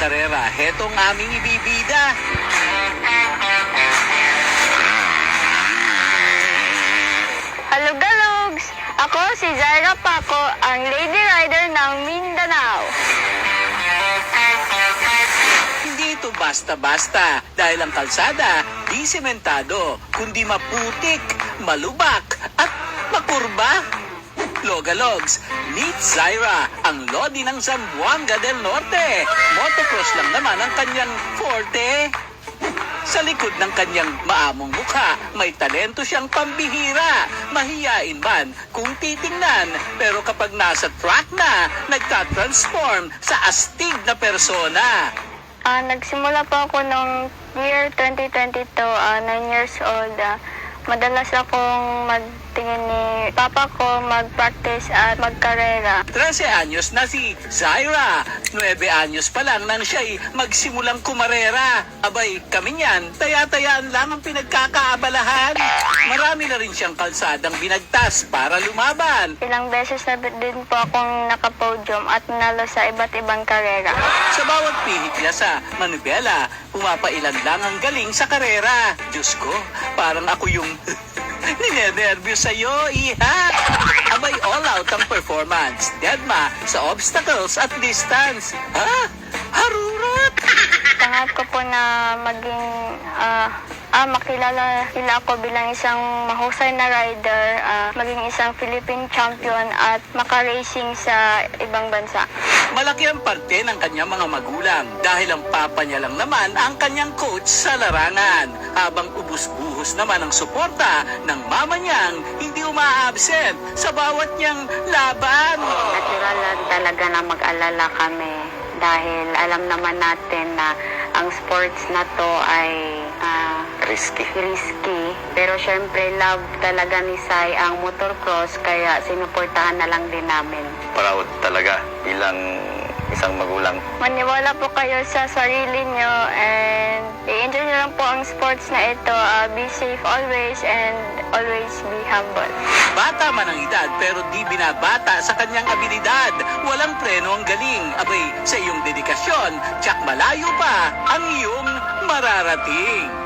karera, hetong aming ibibida. Hello, Galogs! Ako si Zaira Paco, ang Lady Rider ng Mindanao. Hindi ito basta-basta dahil ang kalsada di sementado, kundi maputik, malubak at makurba. Logalogs, meet Zaira, ang Lodi ng Zamboanga del Norte. Motocross lang naman ang kanyang forte. Sa likod ng kanyang maamong mukha, may talento siyang pambihira. Mahiyain man kung titingnan, pero kapag nasa track na, nagka-transform sa astig na persona. Nagsimula po ako noong year 2022, 9 years old. Madalas akong magtingin ni Papa ko mag-practice at magkarera. 13 anyos na si Zaira. 9 anyos pa lang nang siya'y magsimulang kumarera. Abay, kami niyan, taya-tayaan lang ang pinagkakaabalahan. Marami na rin siyang kalsadang binagtas para lumaban. Ilang beses na din po akong nakapodium at nanalo sa iba't ibang karera. Sa bawat pihit niya sa manubela, pumapailan lang ang galing sa karera. Diyos ko, parang ako yung ninenervyos sa'yo, iha. Abay, all out ang performance. Deadma sa obstacles at distance. Ha? Harurot! Pangarap ko po na maging makilala nila ako bilang isang mahusay na rider, maging isang Philippine champion at maka-racing sa ibang bansa. Malaki ang parte ng kanyang mga magulang dahil ang papa niya lang naman ang kanyang coach sa larangan. Habang ubus-buhos naman ang suporta ng mama niyang hindi umaabsent sa bawat niyang laban. Natural lang talaga na mag-alala kami dahil alam naman natin na ang sports na to ay risky. Pero syempre love talaga ni Sai ang motocross kaya sinuportahan na lang din namin. Proud talaga bilang isang magulang. Maniwala po kayo sa sarili nyo and i-enjoy nyo lang po ang sports na ito. Be safe always and always be humble. Bata man ang edad pero di binabata sa kanyang abilidad. Walang preno ang galing. Abay, sa iyong dedikasyon, tsak malayo pa ang iyong mararating.